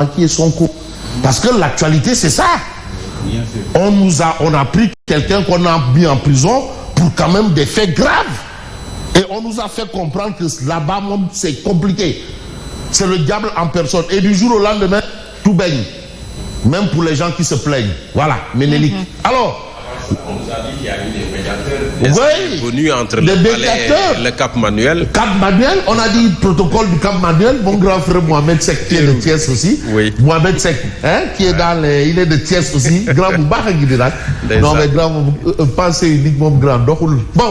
Macky et Sonko. Parce que l'actualité, c'est ça. On a pris quelqu'un qu'on a mis en prison pour quand même des faits graves. Et on nous a fait comprendre que là-bas, c'est compliqué. C'est le diable en personne. Et du jour au lendemain, tout baigne. Même pour les gens qui se plaignent. Voilà, Ménélique. Alors, on nous a dit qu'il y a eu des médiateurs. Oui, venus entre les médiateurs. le Cap Manuel. Cap Manuel, on a dit protocole du Cap Manuel. Mon grand frère Mohamed Sek, qui est de Thiès aussi. Oui. Mohamed Sek, hein, qui est dans les. Il est de Thiès aussi. Grand Moubarak Guidérak. Non, mais grand, pensez uniquement grand. Bon,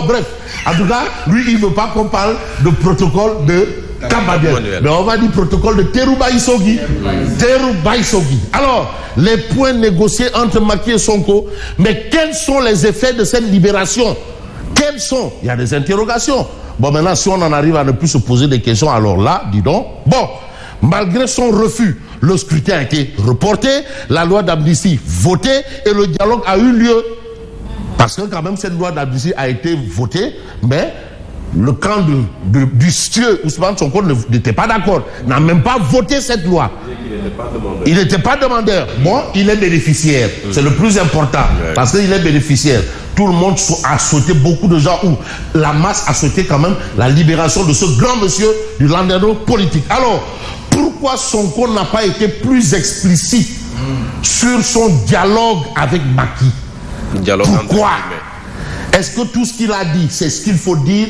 bref. En tout cas, lui, il ne veut pas qu'on parle de protocole de Cap Manuel. Mais on va dire protocole de Terouba Issogi. Terouba Issogi. Alors, les points négociés entre Macky et Sonko, mais quels sont les effets de cette libération? Quels sont? Il y a des interrogations. Bon, maintenant, si on en arrive à ne plus se poser des questions, alors là, dis donc, bon, malgré son refus, le scrutin a été reporté, la loi d'amnistie votée et le dialogue a eu lieu. Parce que quand même, cette loi d'amnistie a été votée, mais le camp du sieur Ousmane Sonko n'était pas d'accord, n'a même pas voté cette loi. Il n'était pas demandeur. Bon, il est bénéficiaire. C'est le plus important. Parce qu'il est bénéficiaire. Tout le monde a souhaité, beaucoup de gens, ou la masse a souhaité quand même la libération de ce grand monsieur du landerneau politique. Alors, pourquoi Sonko n'a pas été plus explicite sur son dialogue avec Macky? Pourquoi? Est-ce que tout ce qu'il a dit, c'est ce qu'il faut dire,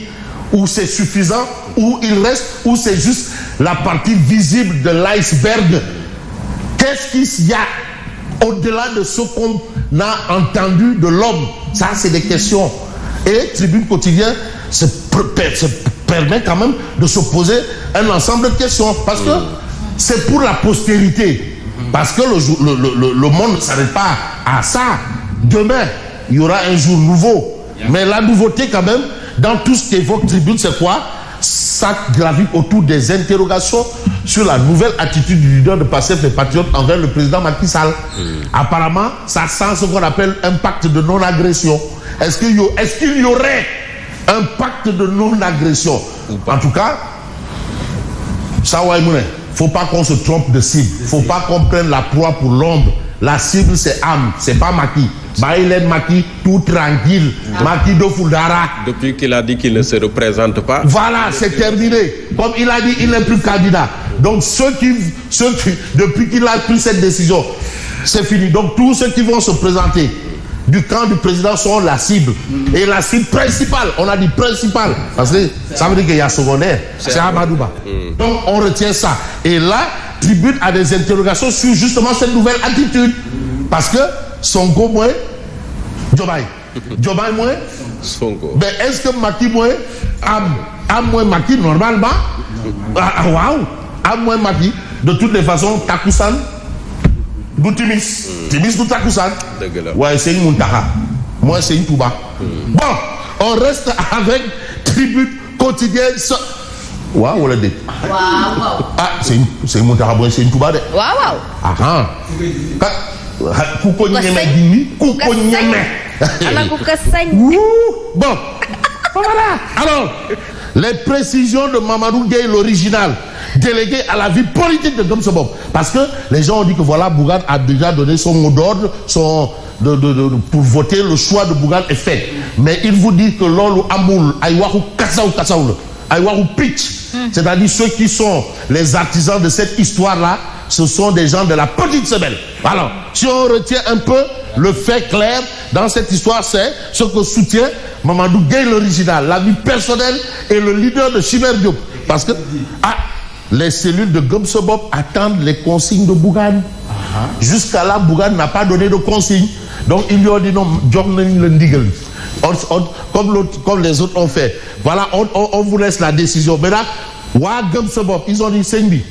ou c'est suffisant, ou il reste, ou c'est juste la partie visible de l'iceberg? Qu'est-ce qu'il y a au-delà de ce qu'on a entendu de l'homme? Ça, c'est des questions. Et Tribune Quotidien se permet quand même de se poser un ensemble de questions. Parce que c'est pour la postérité. Parce que le monde ne s'arrête pas à ça. Demain, il y aura un jour nouveau. Mais la nouveauté quand même, dans tout ce qu'évoque Tribune, c'est quoi? Ça gravite autour des interrogations sur la nouvelle attitude du leader de Pastef et Patriotes envers le président Macky Sall. Apparemment, ça sent ce qu'on appelle un pacte de non-agression. Est-ce qu'il y aurait un pacte de non-agression? En tout cas, ça, il ne faut pas qu'on se trompe de cible. Il ne faut pas qu'on prenne la proie pour l'ombre. La cible, c'est Am, c'est pas Macky. Baïlen Macky, tout tranquille. Macky de Foudara. Depuis qu'il a dit qu'il ne se représente pas. Voilà, c'est terminé. Comme il a dit, il n'est plus candidat. Donc depuis qu'il a pris cette décision, c'est fini. Donc tous ceux qui vont se présenter du camp du président sont la cible. Et la cible principale, on a dit principale, parce que ça veut dire qu'il y a secondaire, c'est Amadouba. Donc on retient ça. Et là, Tribune a des interrogations sur justement cette nouvelle attitude. Parce que Sonko moins, Diomaye. Diomaye moins, Sonko. Mais est-ce que Macky moins, Am moins Macky, normalement, waouh, Am moins Macky, de toutes les façons, Takusan, du Timis. Timis du Takusan. Ouais, c'est une Muntaka. Moi, c'est une Touba. Bon, on reste avec Tribune quotidienne. Waouh, on l'a dit. Waouh. Ah, c'est une Muntaka, c'est une Touba. Waouh. Ah, ah. Bon, voilà. Alors, les précisions de Mamadou Gueye, l'original, délégué à la vie politique de Gom Sobop. Parce que les gens ont dit que voilà, Bougane a déjà donné son mot d'ordre, pour voter, le choix de Bougane est fait. Mais il vous dit que l'on amoul, aïwakou kassaou, aïwakou pitch, c'est-à-dire ceux qui sont les artisans de cette histoire-là, ce sont des gens de la petite semaine. Alors, si on retient un peu le fait clair dans cette histoire, c'est ce que soutient Mamadou Gueye l'original, la vie personnelle et le leader de Chimère Diop. Parce que les cellules de Gom Sobop attendent les consignes de Bougane. Jusqu'à là, Bougane n'a pas donné de consignes. Donc, ils lui ont dit non, comme les autres ont fait. Voilà, on vous laisse la décision. Mais là, Gom Sobop, ils ont dit Senbi.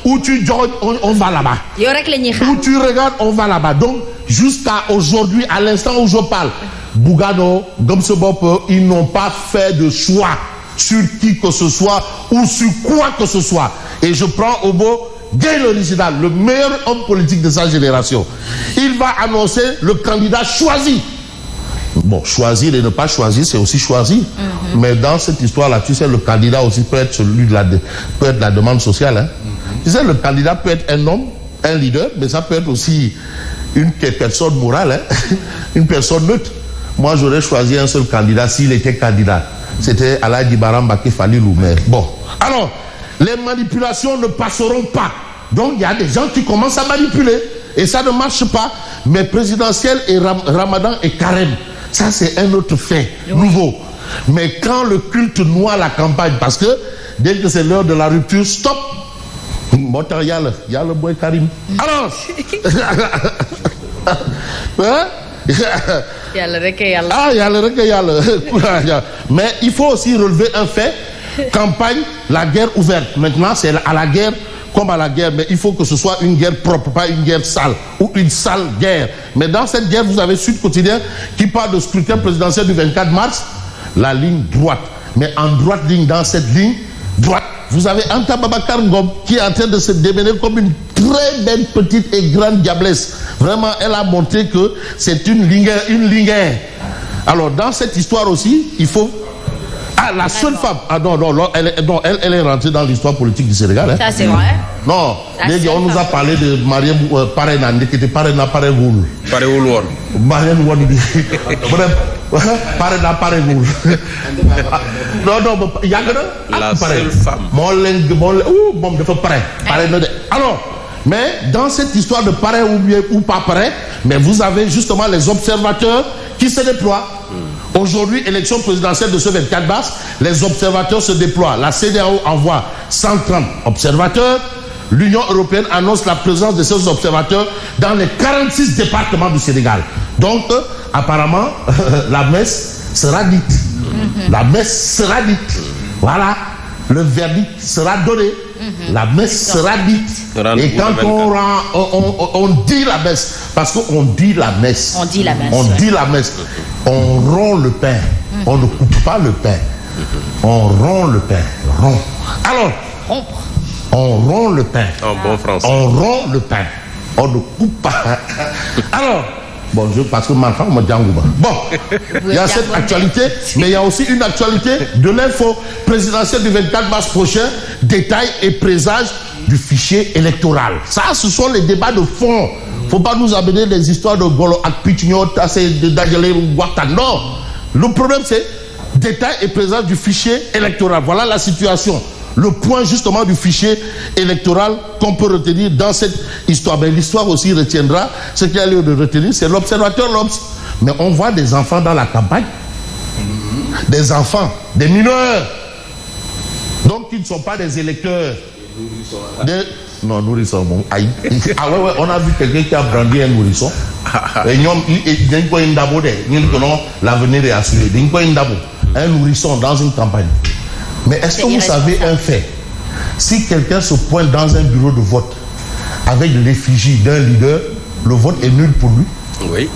Où tu on va là-bas. Où tu regardes, on va là-bas. Donc, jusqu'à aujourd'hui, à l'instant où je parle, Bougano, Gom Sobop, ils n'ont pas fait de choix sur qui que ce soit ou sur quoi que ce soit. Et je prends au mot Gueye l'original, le meilleur homme politique de sa génération. Il va annoncer le candidat choisi. bon, choisir et ne pas choisir, c'est aussi choisir. Mais dans cette histoire-là, tu sais, le candidat aussi peut être celui peut être la demande sociale. Hein. Tu sais, le candidat peut être un homme, un leader, mais ça peut être aussi une personne morale, hein, une personne neutre. Moi, j'aurais choisi un seul candidat s'il était candidat. C'était Aladji Baramba Falilou. Mais bon. Alors, les manipulations ne passeront pas. Donc, il y a des gens qui commencent à manipuler. Et ça ne marche pas. Mais présidentiel et Ramadan et Carême, ça, c'est un autre fait nouveau. Mais quand le culte noie la campagne, parce que dès que c'est l'heure de la rupture, stop. Il y a le boy Karim. Alors, hein? Mais il faut aussi relever un fait. Campagne, la guerre ouverte. Maintenant, c'est à la guerre comme à la guerre. Mais il faut que ce soit une guerre propre, pas une guerre sale ou une sale guerre. Mais dans cette guerre, vous avez Sud Quotidien qui parle de scrutin présidentiel du 24 mars. La ligne droite. Mais en droite ligne, dans cette ligne droite, vous avez Anta Babacar Ngom qui est en train de se démener comme une très belle petite et grande diablesse. Vraiment, elle a montré que c'est une lingère. Alors, dans cette histoire aussi, il faut... Ah, la seule femme... Ah non, elle est rentrée dans l'histoire politique du Sénégal. Hein. Ça, c'est vrai. Non, on nous a parlé de Mariam Parena, qui était Parena Paregoul. Paregoul. Mariam Wadi. Parena Paregoul. Non, il y a la seule femme. Alors, mais dans cette histoire de pareil ou pas pareil, mais vous avez justement les observateurs qui se déploient. Aujourd'hui, élection présidentielle de ce 24 mars, les observateurs se déploient. La CEDEAO envoie 130 observateurs. L'Union européenne annonce la présence de ces observateurs dans les 46 départements du Sénégal. Donc, apparemment, la messe sera dite. La messe sera dite. Voilà. Le verdict sera donné. La messe sera dite. Et quand on dit la messe, parce qu'on dit la messe. On dit la messe. On dit la messe. On rompt le pain. On ne coupe pas le pain. On rompt le pain. Rompt. Alors, rompre. On rompt le pain. En bon français. On rompt le pain. On ne coupe pas. Alors, bon, parce que maintenant, on me dit bon, il y a cette actualité, mais il y a aussi une actualité de l'info présidentielle du 24 mars prochain, détails et présages du fichier électoral. Ça, ce sont les débats de fond. Il ne faut pas nous amener des histoires de Golo Akpichnyot, de Dajale ou Ouattara. Non. Le problème, c'est détails et présages du fichier électoral. Voilà la situation. Le point justement du fichier électoral qu'on peut retenir dans cette histoire. Mais l'histoire aussi retiendra, ce qu'il y a lieu de retenir, c'est l'observateur l'Obs. Mais on voit des enfants dans la campagne, des enfants, des mineurs, donc qui ne sont pas des électeurs. Non, nourrisson, bon. Ah ouais, on a vu quelqu'un qui a brandi un nourrisson. Et l'avenir est assuré. Un nourrisson dans une campagne. Mais est-ce que vous savez un fait? Si quelqu'un se pointe dans un bureau de vote avec l'effigie d'un leader, le vote est nul pour lui. Oui.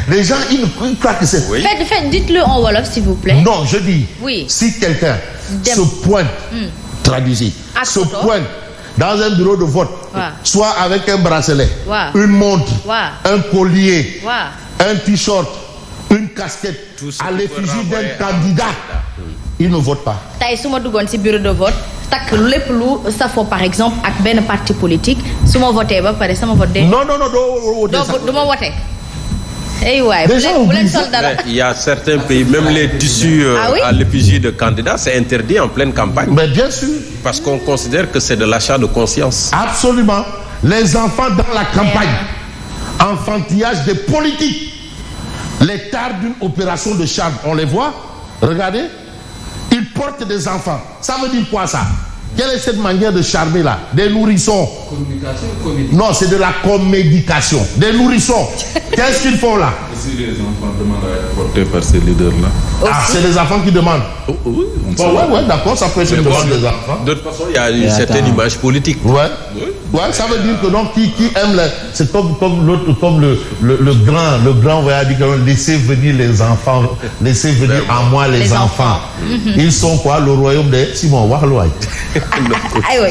Les gens, ils croient que c'est... Oui. Dites-le en Wolof, s'il vous plaît. Non, je dis, oui. Si quelqu'un se pointe, traduisez, se pointe dans un bureau de vote, soit avec un bracelet, une montre, un collier, un t-shirt, une casquette, à l'effigie d'un candidat, il ne vote pas. Bureau de vote, ça faut par exemple avec un parti politique, si on vote, ça va voter. Non. voter. Il y a certains pays, même les tissus à l'effigie de candidats, c'est interdit en pleine campagne. Mais bien sûr. Parce qu'on considère que c'est de l'achat de conscience. Absolument. Les enfants dans la campagne, enfantillage des politiques, les tares d'une opération de charme, on les voit, regardez, ils portent des enfants. Ça veut dire quoi ça? Quelle est cette manière de charmer là? Des nourrissons. Communication ou comédie? Non, c'est de la commédication. Des nourrissons. Qu'est-ce qu'ils font là? Si les enfants demandent à être portés par ces leaders-là. Ah, c'est les enfants qui demandent. Oui, d'accord, ça peut être une demande des enfants. De toute façon, il y a une certaine image politique. Ouais, ça veut dire que donc qui aime c'est comme l'autre, comme le grand voyage dit que laissez venir les enfants, laissez venir à moi les enfants. Ils sont quoi? Le royaume des Simon Warloy.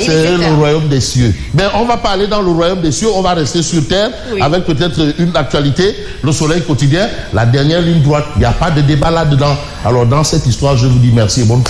C'est le royaume des cieux. Mais on va pas aller dans le royaume des cieux, on va rester sur terre avec peut-être une actualité, le Soleil quotidien, la dernière ligne droite. Il n'y a pas de débat là-dedans. Alors dans cette histoire, je vous dis merci et bonne